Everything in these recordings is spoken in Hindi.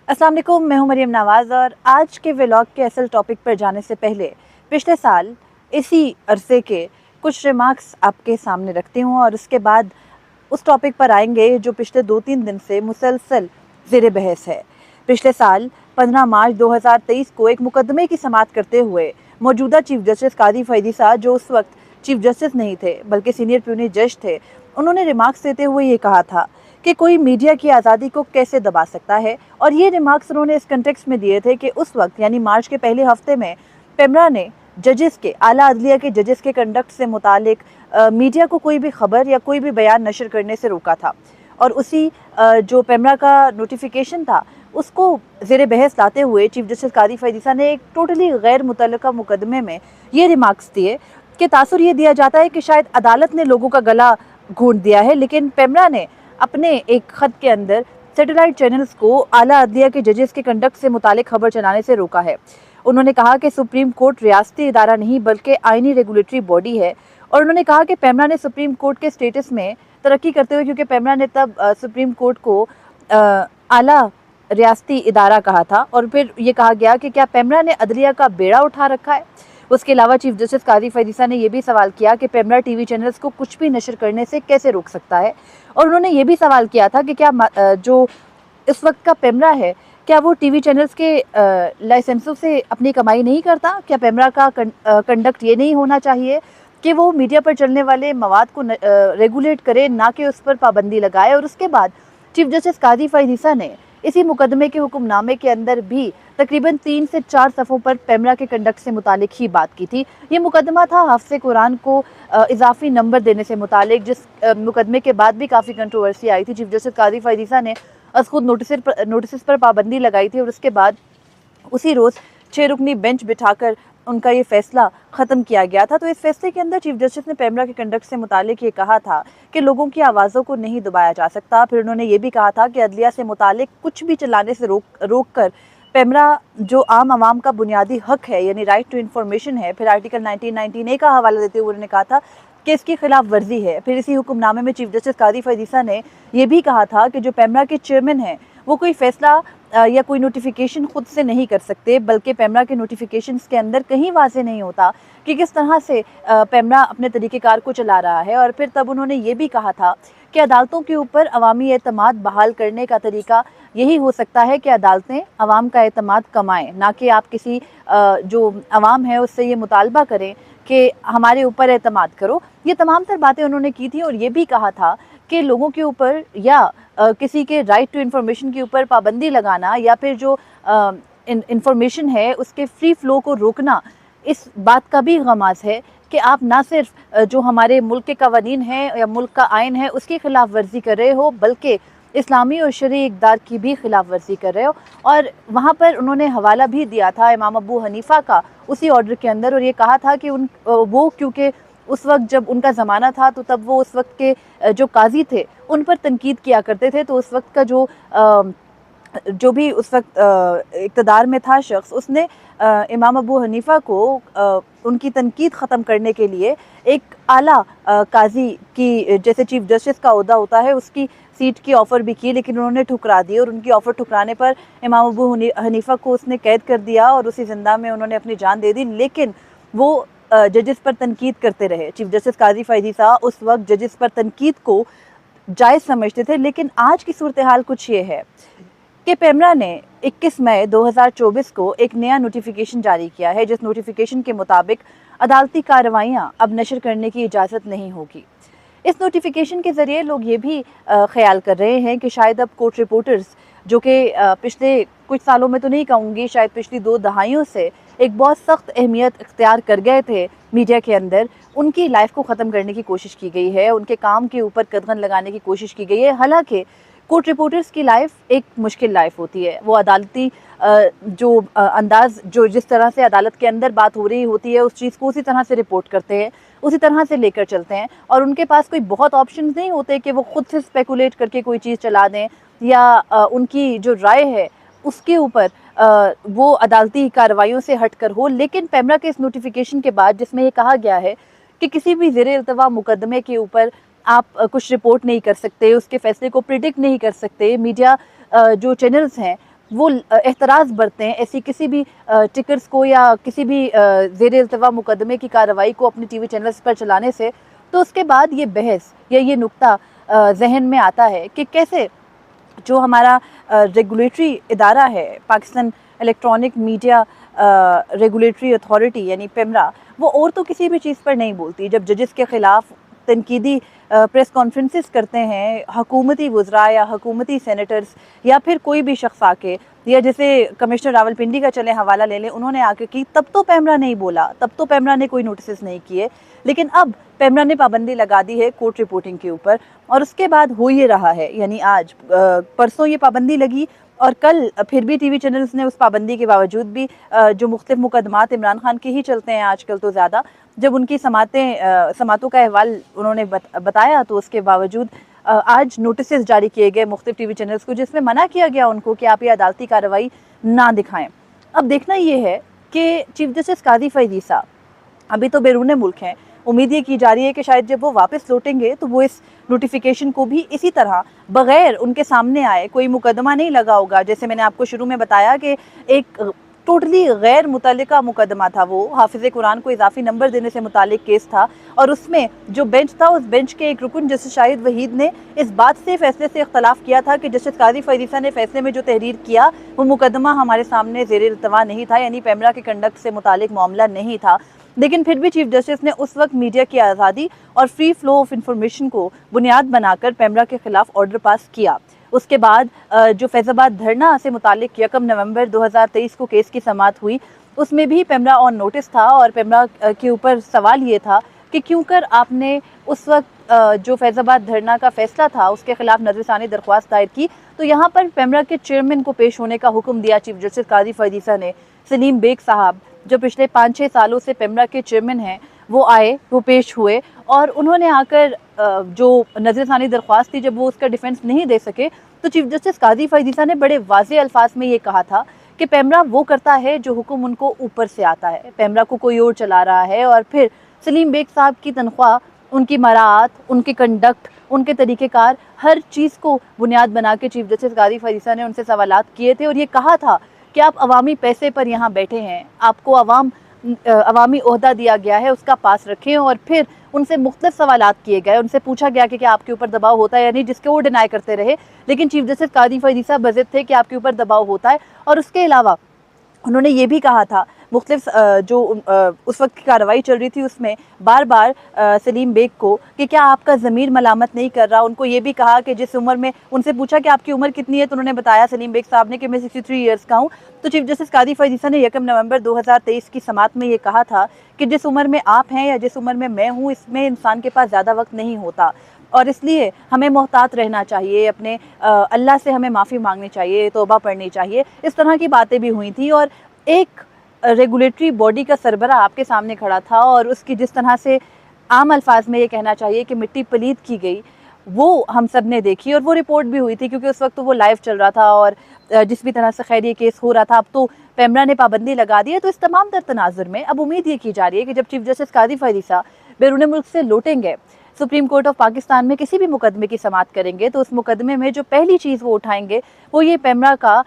अस्सलाम वालेकुम, मैं हूं मरियम नवाज़ और आज के व्लॉग के असल टॉपिक पर जाने से पहले पिछले साल इसी अरसे के कुछ रिमार्क्स आपके सामने रखती हूं और उसके बाद उस टॉपिक पर आएंगे जो पिछले 2-3 दिन से मुसलसल ज़ेर बहस है। पिछले साल 15 मार्च 2023 को एक मुकदमे की समाअत करते हुए मौजूदा चीफ जस्टिस कादी फैदी साहब, जो उस वक्त चीफ जस्टिस नहीं थे बल्कि सीनियर प्यूनी जज थे, उन्होंने रिमार्क्स देते हुए ये कहा था कि कोई मीडिया की आज़ादी को कैसे दबा सकता है। और ये रिमार्क्स उन्होंने इस कंटेक्स्ट में दिए थे कि उस वक्त यानी मार्च के पहले हफ्ते में पेमरा ने जजेस के, आला अदलिया के जजेस के कंडक्ट से मुतालिक मीडिया को कोई भी खबर या कोई भी बयान नशर करने से रोका था। और उसी जो पेमरा का नोटिफिकेशन था उसको ज़ेर बहस लाते हुए चीफ जस्टिस कादी फैदी साहब ने एक टोटली गैर मुतल्लका मुकदमे में ये रिमार्क्स दिए कि तासुर ये दिया जाता है कि शायद अदालत ने लोगों का गला घोंट दिया है, लेकिन पेमरा ने अपने एक खत के अंदर सैटेलाइट चैनल्स को आला अदलिया के जजेस के कंडक्ट से मुतालिक खबर चलाने से रोका है। उन्होंने कहा कि सुप्रीम कोर्ट रियासती इदारा नहीं बल्कि आइनी रेगुलेटरी बॉडी है। और उन्होंने कहा कि पेमरा ने सुप्रीम कोर्ट के स्टेटस में तरक्की करते हुए, क्योंकि पेमरा ने तब सुप्रीम कोर्ट को आला रियासती इदारा कहा था, और फिर ये कहा गया कि क्या पेमरा ने अदलिया का बेड़ा उठा रखा है। उसके अलावा चीफ जस्टिस कादी फैदी साहब ने यह भी सवाल किया कि पेमरा टीवी चैनल्स को कुछ भी नशर करने से कैसे रोक सकता है। और उन्होंने ये भी सवाल किया था कि क्या जो इस वक्त का पेमरा है, क्या वो टीवी चैनल्स के लाइसेंसों से अपनी कमाई नहीं करता? क्या पेमरा का कंडक्ट ये नहीं होना चाहिए कि वो मीडिया पर चलने वाले मवाद को रेगुलेट करे, ना कि उस पर पाबंदी लगाए? और उसके बाद चीफ जस्टिस कादी फैदी साहब ने इसी मुकदमे के हुक्मनामे के अंदर भी तकरीबन 3 से 4 सफ़ों पर पेमरा के कंडक्ट से मुतालिक ही बात की थी। ये मुकदमा था हाफ़िज़ कुरान को इजाफी नंबर देने से मुतालिक, जिस मुकदमे के बाद भी काफ़ी कंट्रोवर्सी आई थी। चीफ जस्टिस कादी फैदी साहब ने खुद नोटिस पर पाबंदी लगाई थी और उसके बाद उसी रोज़ 6 रुकनी बेंच बिठाकर उनका ये फैसला ख़त्म किया गया था। तो इस फैसले के अंदर चीफ जस्टिस ने पेमरा के कंडक्ट से मुतालिक ये कहा था कि लोगों की आवाज़ों को नहीं दबाया जा सकता। फिर उन्होंने ये भी कहा था कि अदलिया से मुतालिक कुछ भी चलाने से रोक कर पेमरा जो आम आवाम का बुनियादी हक है, यानी राइट टू इन्फॉर्मेशन है, फिर आर्टिकल 1919A का हवाला देते हुए उन्होंने कहा था कि इसकी खिलाफ वर्जी है। फिर इसी हुक्मनामे में चीफ जस्टिस कादी फैदी साहब ने यह भी कहा था कि जो पेमरा के चेयरमैन हैं वो कोई फैसला या कोई नोटिफिकेशन खुद से नहीं कर सकते, बल्कि पेमरा के नोटिफिकेशंस के अंदर कहीं वाज़ेह नहीं होता कि किस तरह से पेमरा अपने तरीक़ेकार को चला रहा है। और फिर तब उन्होंने ये भी कहा था कि अदालतों के ऊपर अवामी एतमाद बहाल करने का तरीका यही हो सकता है कि अदालतें अवाम का एतमाद कमाएं, ना कि आप किसी जो अवाम है उससे ये मुतालबा करें कि हमारे ऊपर एतमाद करो। ये तमाम तर बातें उन्होंने की थी। और ये भी कहा था कि लोगों के ऊपर या किसी के राइट टू इन्फॉर्मेशन के ऊपर पाबंदी लगाना या फिर जो इन्फॉर्मेशन है उसके फ्री फ्लो को रोकना, इस बात का भी गमाज़ है कि आप ना सिर्फ जो हमारे मुल्क के कवानीन हैं या मुल्क का आइन है उसकी खिलाफ वर्जी कर रहे हो, बल्कि इस्लामी और शरई इक़दार की भी खिलाफ वर्जी कर रहे हो। और वहाँ पर उन्होंने हवाला भी दिया था इमाम अबू हनीफ़ा का उसी ऑर्डर के अंदर, और ये कहा था कि वो क्योंकि उस वक्त जब उनका ज़माना था तो तब वो उस वक्त के जो काजी थे उन पर तनकीद किया करते थे। तो उस वक्त का जो भी उस वक्त इक़्तिदार में था शख्स, उसने इमाम अबू हनीफ़ा को उनकी तनकीद ख़त्म करने के लिए एक आला काजी की, जैसे चीफ जस्टिस का ओहदा होता है, उसकी सीट की ऑफ़र भी की, लेकिन उन्होंने ठुकरा दी। और उनकी ऑफ़र ठुकराने पर इमाम अबू हनीफ़ा को उसने कैद कर दिया और उसी ज़िंदा में उन्होंने अपनी जान दे दी। लेकिन वो जजेस पर तनकीद करते रहे। चीफ जस्टिस कादी फैदी साहब उस वक्त जजेस पर तनकीद को जायज़ समझते थे। लेकिन आज की सूरत हाल कुछ ये है कि पेमरा ने 21 मई 2024 को एक नया नोटिफिकेशन जारी किया है, जिस नोटिफिकेशन के मुताबिक अदालती कार्रवाइयाँ अब नशर करने की इजाज़त नहीं होगी। इस नोटिफिकेशन के ज़रिए लोग ये भी ख्याल कर रहे हैं कि शायद अब कोर्ट रिपोर्टर्स, जो कि पिछले कुछ सालों में तो नहीं कहूँगी, शायद पिछली 2 दहाइयों से एक बहुत सख्त अहमियत इख्तियार कर गए थे मीडिया के अंदर, उनकी लाइफ को ख़त्म करने की कोशिश की गई है, उनके काम के ऊपर कदगन लगाने की कोशिश की गई है। हालांकि कोर्ट रिपोर्टर्स की लाइफ एक मुश्किल लाइफ होती है। वो अदालती जो अंदाज, जो जिस तरह से अदालत के अंदर बात हो रही होती है उस चीज़ को उसी तरह से रिपोर्ट करते हैं, उसी तरह से लेकर चलते हैं। और उनके पास कोई बहुत ऑप्शंस नहीं होते कि वो खुद से स्पेकुलेट करके कोई चीज़ चला दें या उनकी जो राय है उसके ऊपर वो अदालती कार्रवाइयों से हटकर हो। लेकिन पेमरा के इस नोटिफिकेशन के बाद, जिसमें ये कहा गया है कि किसी भी ज़ेर-ए-इल्तिवा मुकदमे के ऊपर आप कुछ रिपोर्ट नहीं कर सकते, उसके फैसले को प्रिडिक्ट नहीं कर सकते, मीडिया जो चैनल्स हैं वो एहतराज़ बरतें ऐसी किसी भी टिकट्स को या किसी भी ज़ेर इल्तिवा मुकदमे की कार्रवाई को अपने टीवी चैनल्स पर चलाने से, तो उसके बाद ये बहस या ये नुक्ता जहन में आता है कि कैसे जो हमारा रेगुलेटरी इदारा है, Pakistan electronic media regulatory authority यानी पेमरा, वो और तो किसी भी चीज़ पर नहीं बोलती। जब जजेस के ख़िलाफ़ तनकीदी प्रेस कॉन्फ्रेंसेस करते हैं हुकूमती वज़रा या हुकूमती सेनेटर्स या फिर कोई भी शख्स आके, या जैसे कमिश्नर रावलपिंडी का चले हवाला ले लें, उन्होंने आके की, तब तो पेमरा नहीं बोला, तब तो पेमरा ने कोई नोटिस नहीं किए। लेकिन अब पेमरा ने पाबंदी लगा दी है कोर्ट रिपोर्टिंग के ऊपर, और उसके बाद हो ये रहा है, यानी आज परसों ये पाबंदी लगी और कल फिर भी टीवी चैनल्स ने उस पाबंदी के बावजूद भी जो मुख्तलिफ मुकदमात इमरान खान के ही चलते हैं आजकल तो ज़्यादा, जब उनकी समातों का अहवाल उन्होंने बताया, तो उसके बावजूद आज नोटिस जारी किए गए मुख्तलिफ टीवी चैनल्स को, जिसमें मना किया गया उनको कि आप ये अदालती कार्रवाई ना दिखाएं। अब देखना ये है कि चीफ जस्टिस काजी फैज़ ईसा अभी तो बैरून मुल्क हैं, उम्मीद ये की जा रही है कि शायद जब वो वापस लौटेंगे तो वो इस नोटिफिकेशन को भी इसी तरह बगैर उनके सामने आए, कोई मुकदमा नहीं लगा होगा, जैसे मैंने आपको शुरू में बताया कि एक टोटली गैर मुतल्लिका मुकदमा था, वो हाफिज़ कुरान को इजाफी नंबर देने से मुतालिक केस था, और उसमें जो बेंच था, उस बेंच के एक रुकन जस्टिस शाहिद वहीद ने इस बात से फैसले से इख्तलाफ किया था कि जस्टिस काजी फैज़ ईसा ने फैसले में जो तहरीर किया वो मुकदमा हमारे सामने ज़ेर इल्तवा नहीं था, यानी पेमरा के कंडक्ट से मुतालिक मामला नहीं था। लेकिन फिर भी चीफ जस्टिस ने उस वक्त मीडिया की आज़ादी और फ्री फ्लो ऑफ इंफॉर्मेशन को बुनियाद बनाकर पेमरा के खिलाफ ऑर्डर पास किया। उसके बाद जो फैज़ाबाद धरना से मुतालिक 1 नवंबर 2023 को केस की समाअत हुई, उसमें भी पेमरा ऑन नोटिस था, और पेमरा के ऊपर सवाल ये था कि क्यों कर आपने उस वक्त जो फैज़ाबाद धरना का फैसला था उसके खिलाफ नज़रसानी दरख्वास्त दायर की। तो यहाँ पर पेमरा के चेयरमैन को पेश होने का हुक्म दिया चीफ जस्टिस काजी फैज़ ईसा ने। सलीम बेग साहब जो पिछले 5-6 सालों से पेमरा के चेयरमैन हैं, वो आए, वो पेश हुए, और उन्होंने आकर जो नज़रसानी दरख्वास्त थी, जब वो उसका डिफेंस नहीं दे सके, तो चीफ जस्टिस काजी फैज़ ईसा ने बड़े वाज़ेह अल्फाज में ये कहा था कि पेमरा वो करता है जो हुक्म उनको ऊपर से आता है, पेमरा को कोई और चला रहा है। और फिर सलीम बेग साहब की तनख्वाह, उनकी मराआत, उनके कंडक्ट, उनके तरीक़ेकार, हर चीज़ को बुनियाद बना के चीफ जस्टिस काजी फैज़ ईसा ने उनसे सवालात किए थे, और ये कहा था कि आप अवामी पैसे पर यहाँ बैठे हैं, आपको अवामी ओहदा दिया गया है, उसका पास रखें। और फिर उनसे मुख्तलिफ सवालात किए गए, उनसे पूछा गया कि क्या आपके ऊपर दबाव होता है या नहीं, जिसके वो डिनाई करते रहे, लेकिन चीफ जस्टिस काजी फैज़ ईसा बज़िद थे कि आपके ऊपर दबाव होता है। और उसके अलावा उन्होंने ये भी कहा था, मुख्तलिफ जो उस वक्त की कार्रवाई चल रही थी उसमें बार बार सलीम बेग को कि क्या आपका ज़मीर मलामत नहीं कर रहा। उनको ये भी कहा कि जिस उम्र में, उनसे पूछा कि आपकी उम्र कितनी है, तो उन्होंने बताया सलीम बेग साहब ने कि मैं 63 ईयर्स का हूँ। तो चीफ जस्टिस काजी फैज़ ईसा ने 1 नवंबर 2023 की समाअत में ये कहा था कि जिस उम्र में आप हैं या जिस उम्र में मैं हूँ, इसमें इंसान के पास ज़्यादा वक्त नहीं होता, और इसलिए हमें मोहतात रहना चाहिए, अपने अल्लाह से हमें माफ़ी मांगनी चाहिए, तौबा पढ़नी चाहिए। इस तरह की बातें भी हुई थी, और एक रेगुलेटरी बॉडी का सरबरा आपके सामने खड़ा था, और उसकी जिस तरह से आम अल्फाज में ये कहना चाहिए कि मिट्टी पलीद की गई, वो हम सब ने देखी, और वो रिपोर्ट भी हुई थी, क्योंकि उस वक्त तो वो लाइव चल रहा था, और जिस भी तरह से खैर ये केस हो रहा था। अब तो पेमरा ने पाबंदी लगा दी है, तो इस तमाम तर तनाजुर में अब उम्मीद ये की जा रही है कि जब चीफ जस्टिस काजी फैज़ ईसा बैरून मुल्क से लौटेंगे, सुप्रीम कोर्ट ऑफ पाकिस्तान में किसी भी मुकदमे की समाअत करेंगे, तो उस मुकदमे में जो पहली चीज़ वो उठाएंगे वो ये पेमरा का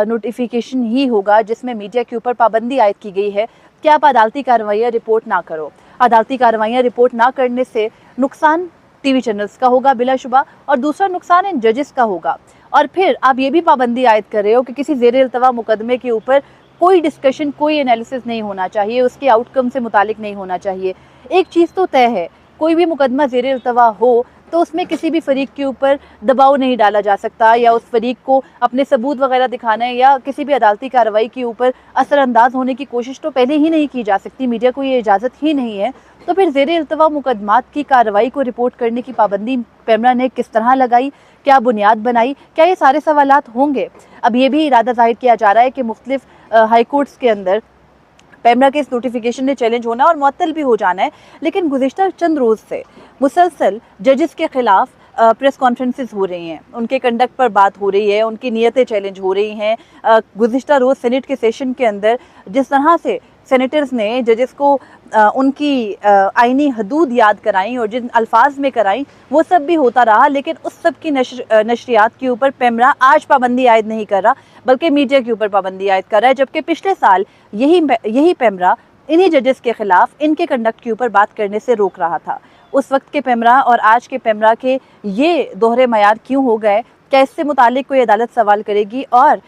नोटिफिकेशन ही होगा, जिसमें मीडिया के ऊपर पाबंदी आयद की गई है कि आप अदालती कार्रवाइयाँ रिपोर्ट ना करो। अदालती कार्रवाइयाँ रिपोर्ट ना करने से नुकसान टीवी चैनल्स का होगा बिलाशुबा, और दूसरा नुकसान इन जजेस का होगा। और फिर आप ये भी पाबंदी आयद कर रहे हो कि किसी ज़ेर इल्तवा मुकदमे के ऊपर कोई डिस्कशन, कोई एनालिसिस नहीं होना चाहिए, उसके आउटकम से मुतालिक नहीं होना चाहिए। एक चीज़ तो तय है, कोई भी मुकदमा ज़ेर इल्तवा हो तो उसमें किसी भी फरीक के ऊपर दबाव नहीं डाला जा सकता, या उस फरीक को अपने सबूत वगैरह दिखाने या किसी भी अदालती कार्रवाई के ऊपर असरअंदाज होने की कोशिश तो पहले ही नहीं की जा सकती, मीडिया को ये इजाज़त ही नहीं है। तो फिर ज़ेर इल्तवा मुकदमात की कार्रवाई को रिपोर्ट करने की पाबंदी पेमरा ने किस तरह लगाई, क्या बुनियाद बनाई, क्या ये सारे सवालात होंगे। अब ये भी इरादा जाहिर किया जा रहा है कि मुख्तलिफ हाई कोर्ट्स के अंदर पेमरा के इस नोटिफिकेशन ने चैलेंज होना और मुअत्तल भी हो जाना है। लेकिन गुज़िश्ता चंद रोज़ से मुसलसल जजेस के ख़िलाफ़ प्रेस कॉन्फ्रेंसेस हो रही हैं, उनके कंडक्ट पर बात हो रही है, उनकी नीयतें चैलेंज हो रही हैं। गुज़िश्ता रोज़ सेनेट के सेशन के अंदर जिस तरह से सेनेटर्स ने जजेस को उनकी आईनी हदूद याद कराई और जिन अल्फाज में कराई वो सब भी होता रहा, लेकिन उस सब की नशरियात के ऊपर पैमरा आज पाबंदी आयद नहीं कर रहा, बल्कि मीडिया के ऊपर पाबंदी आयद कर रहा है। जबकि पिछले साल यही पैमरा इन्हीं जजेस के खिलाफ इनके कंडक्ट के ऊपर बात करने से रोक रहा था। उस वक्त के पैमरा और आज के पैमरा के ये दोहरे मयार क्यों हो गए? क्या इससे मुतालिक कोई अदालत सवाल करेगी? और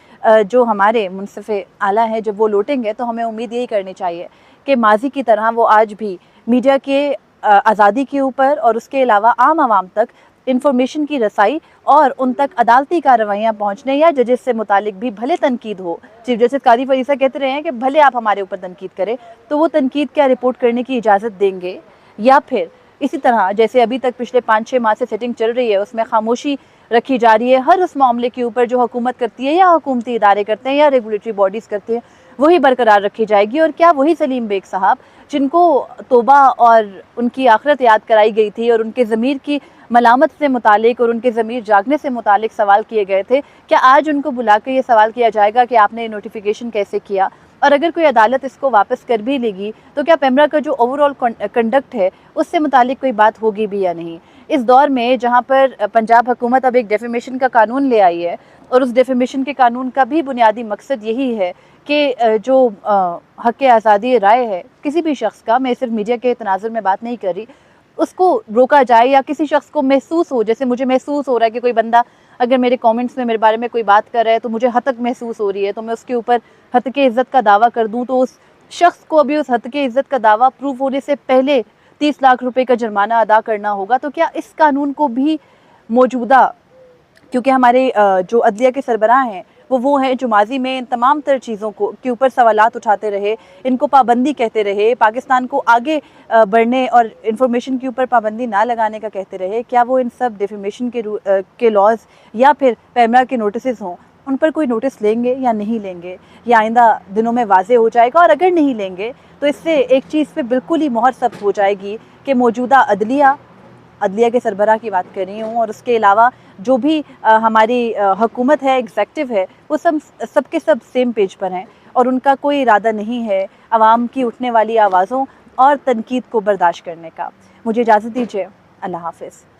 जो हमारे मुनसिफ़े आला हैं जब वो लौटेंगे तो हमें उम्मीद यही करनी चाहिए कि माजी की तरह वो आज भी मीडिया के आज़ादी के ऊपर और उसके अलावा आम आवाम तक इंफॉर्मेशन की रसाई और उन तक अदालती कार्रवाइयाँ पहुँचने या जजेस से मुतालिक भी भले तनकीद हो। चीफ जस्टिस कादी फरीसा कहते रहे हैं कि भले आप हमारे ऊपर तनकीद करें, तो वो तनकीद क्या रिपोर्ट करने की इजाज़त देंगे या फिर इसी तरह जैसे अभी तक पिछले 5-6 माह से सेटिंग चल रही है उसमें खामोशी रखी जा रही है हर उस मामले के ऊपर जो हुकूमत करती है या हुकूमती इदारे करते हैं या रेगुलेटरी बॉडीज़ करती हैं, वही बरकरार रखी जाएगी? और क्या वही सलीम बेग साहब जिनको तौबा और उनकी आखिरत याद कराई गई थी और उनके ज़मीर की मलामत से मुतालिक और उनके ज़मीर जागने से मुतालिक सवाल किए गए थे, क्या आज उनको बुला कर ये सवाल किया जाएगा कि आपने ये नोटिफिकेशन कैसे किया? और अगर कोई अदालत इसको वापस कर भी लेगी तो क्या पैमरा का जो ओवरऑल कंडक्ट है उससे मुतालिक कोई बात होगी भी या नहीं? इस दौर में जहाँ पर पंजाब हुकूमत अब एक डेफेमेशन का कानून ले आई है और उस डेफेमेशन के कानून का भी बुनियादी मकसद यही है कि जो हक़ आज़ादी राय है किसी भी शख्स का, मैं सिर्फ मीडिया के तनाज़ुर में बात नहीं कर रही, उसको रोका जाए या किसी शख्स को महसूस हो, जैसे मुझे महसूस हो रहा है कि कोई बंदा अगर मेरे कमेंट्स में मेरे बारे में कोई बात कर रहा है तो मुझे हतक महसूस हो रही है, तो मैं उसके ऊपर हतके इज़्ज़त का दावा कर दूं, तो उस शख्स को अभी उस हतके इज़्ज़त का दावा प्रूफ होने से पहले 30 लाख रुपए का जुर्माना अदा करना होगा। तो क्या इस कानून को भी मौजूदा, क्योंकि हमारे जो अदलिया के सरबराह हैं वो हैं जो माजी में इन तमाम तर चीज़ों को के ऊपर सवालात उठाते रहे, इनको पाबंदी कहते रहे, पाकिस्तान को आगे बढ़ने और इंफॉर्मेशन के ऊपर पाबंदी ना लगाने का कहते रहे, क्या वो इन सब डिफेमेशन के लॉज या फिर पैमरा के नोटिस हों उन पर कोई नोटिस लेंगे या नहीं लेंगे? ये आइंदा दिनों में वाज़े हो जाएगा। और अगर नहीं लेंगे तो इससे एक चीज़ पे बिल्कुल ही मोहर सब्त हो जाएगी कि मौजूदा अदलिया के सरबराह की बात कर रही हूँ और उसके अलावा जो भी हमारी हुकूमत है, एग्जेक्टिव है, वो सब के सब सेम पेज पर हैं और उनका कोई इरादा नहीं है आवाम की उठने वाली आवाज़ों और तनकीद को बर्दाश्त करने का। मुझे इजाज़त दीजिए। अल्लाह हाफ़िज़।